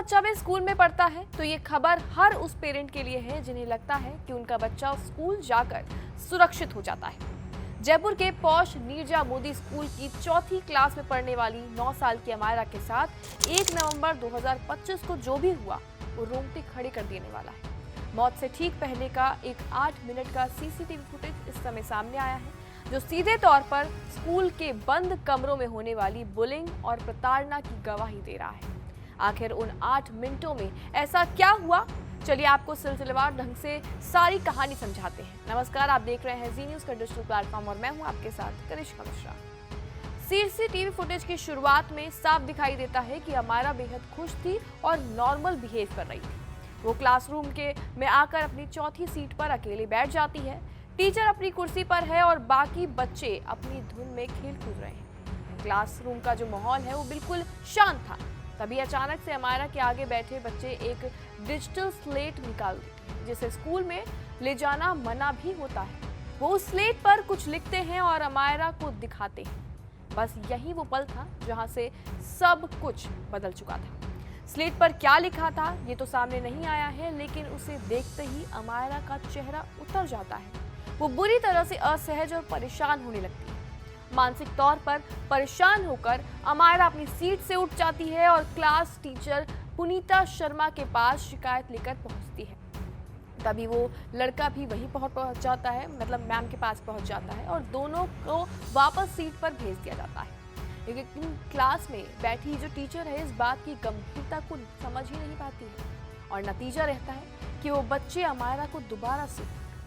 बच्चा भी स्कूल में पढ़ता है तो ये खबर हर उस पेरेंट के लिए है जिन्हें लगता है कि उनका बच्चा स्कूल जाकर सुरक्षित हो जाता है। जयपुर के पॉश नीरजा मोदी स्कूल की चौथी क्लास में पढ़ने वाली 9 साल की अमायरा के साथ 1 नवंबर 2025 को जो भी हुआ वो रोंगटे खड़े कर देने वाला है। मौत से ठीक पहले का एक 8 मिनट का सीसीटीवी फुटेज इस समय सामने आया है, जो सीधे तौर पर स्कूल के बंद कमरों में होने वाली बुलिंग और प्रताड़ना की गवाही दे रहा है। आखिर उन 8 मिनटों में ऐसा क्या हुआ, चलिए आपको सिलसिलेवार ढंग से सारी कहानी समझाते हैं। नमस्कार, आप देख रहे हैं जी न्यूज़ का डिजिटल प्लेटफॉर्म और मैं हूं आपके साथ करिश्मा मिश्रा। सीसीटीवी फुटेज की शुरुआत में साफ दिखाई देता है कि अमायरा बेहद खुश थी और नॉर्मल बिहेव कर रही थी। वो क्लासरूम में आकर अपनी चौथी सीट पर अकेले बैठ जाती है। टीचर अपनी कुर्सी पर है और बाकी बच्चे अपनी धुन में खेल कूद रहे हैं। क्लासरूम का जो माहौल है वो बिल्कुल शांत था। तभी अचानक से अमायरा के आगे बैठे बच्चे एक डिजिटल स्लेट निकाल देते हैं, जिसे स्कूल में ले जाना मना भी होता है। वो उस स्लेट पर कुछ लिखते हैं और अमायरा को दिखाते हैं। बस यही वो पल था जहां से सब कुछ बदल चुका था। स्लेट पर क्या लिखा था ये तो सामने नहीं आया है, लेकिन उसे देखते ही अमायरा का चेहरा उतर जाता है। वो बुरी तरह से असहज और परेशान होने लगती है। मानसिक तौर पर परेशान होकर अमायरा अपनी सीट से उठ जाती है और क्लास टीचर पुनीता शर्मा के पास शिकायत लेकर पहुंचती है। तभी वो लड़का भी वहीं पहुंच जाता है, मतलब मैम के पास पहुंच जाता है और दोनों को वापस सीट पर भेज दिया जाता है। लेकिन क्लास में बैठी जो टीचर है इस बात की गंभीरता को समझ ही नहीं पाती है और नतीजा रहता है कि वो बच्चे अमायरा को दोबारा से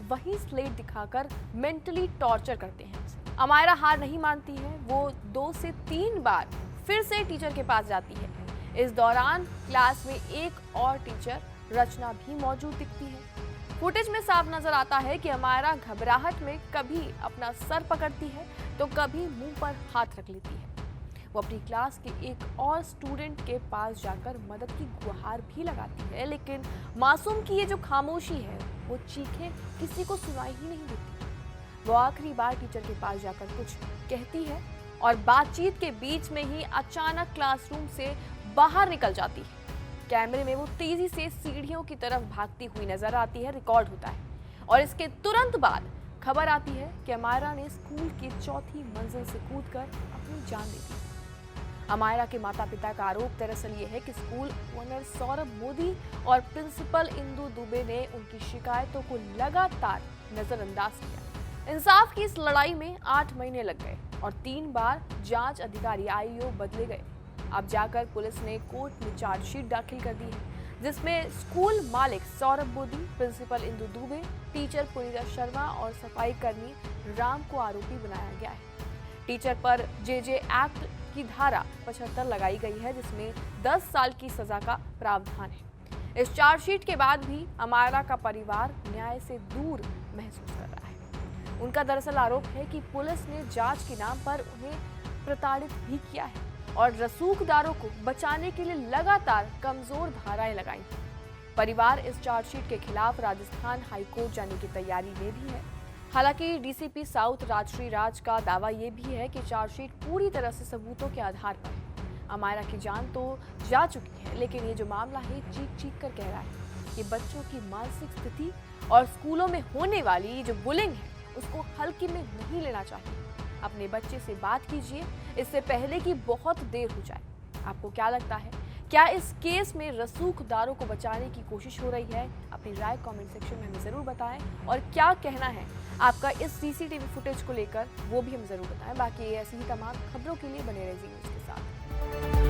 वही स्लेट दिखाकर मेंटली टॉर्चर करते हैं। अमायरा हार नहीं मानती है, वो 2 से 3 बार फिर से टीचर के पास जाती है। इस दौरान क्लास में एक और टीचर रचना भी मौजूद दिखती है। फुटेज में साफ नजर आता है कि अमायरा घबराहट में कभी अपना सर पकड़ती है तो कभी मुंह पर हाथ रख लेती है। वो अपनी क्लास के एक और स्टूडेंट के पास जाकर मदद की गुहार भी लगाती है, लेकिन मासूम की ये जो खामोशी है वो चीखें किसी को सुनाई ही नहीं देती। वो आखिरी बार टीचर के पास जाकर कुछ कहती है और बातचीत के बीच में ही अचानक क्लासरूम से बाहर निकल जाती है। कैमरे में वो तेजी से सीढ़ियों की तरफ भागती हुई नजर आती है, रिकॉर्ड होता है और इसके तुरंत बाद खबर आती है कि अमायरा ने स्कूल की चौथी मंजिल से कूदकर अपनी जान दे दी। अमायरा के माता पिता का आरोप दरअसल ये है कि स्कूल ओनर सौरभ मोदी और प्रिंसिपल इंदु दुबे ने उनकी शिकायतों को लगातार नजरअंदाज किया। इंसाफ की इस लड़ाई में 8 महीने लग गए और 3 बार जांच अधिकारी आईओ बदले गए। अब जाकर पुलिस ने कोर्ट में चार्जशीट दाखिल कर दी है, जिसमें स्कूल मालिक सौरभ मोदी, प्रिंसिपल इंदु दुबे, टीचर पुनीता शर्मा और सफाई कर्मी राम को आरोपी बनाया गया है। टीचर पर जेजे एक्ट की धारा 75 लगाई गई है, जिसमें 10 साल की सजा का प्रावधान है। इस चार्जशीट के बाद भी अमायरा का परिवार न्याय से दूर महसूस कर रहा है। उनका दरअसल आरोप है कि पुलिस ने जांच के नाम पर उन्हें प्रताड़ित भी किया है और रसूखदारों को बचाने के लिए लगातार कमजोर धाराएं लगाई हैं। परिवार इस चार्जशीट के खिलाफ राजस्थान हाईकोर्ट जाने की तैयारी में भी है। हालांकि डीसीपी साउथ राजश्री राज का दावा ये भी है कि चार्जशीट पूरी तरह से सबूतों के आधार पर है। अमायरा की जान तो जा चुकी है, लेकिन ये जो मामला है चीख चीख कर कह रहा है कि बच्चों की मानसिक स्थिति और स्कूलों में होने वाली जो बुलिंग है उसको हल्के में नहीं लेना चाहिए। अपने बच्चे से बात कीजिए, इससे पहले कि बहुत देर हो जाए। आपको क्या लगता है, क्या इस केस में रसूखदारों को बचाने की कोशिश हो रही है? अपनी राय कमेंट सेक्शन में हमें ज़रूर बताएं और क्या कहना है आपका इस सीसीटीवी फुटेज को लेकर वो भी हमें ज़रूर बताएं। बाकी ऐसी ही तमाम खबरों के लिए बने रहिए न्यूज़ के साथ।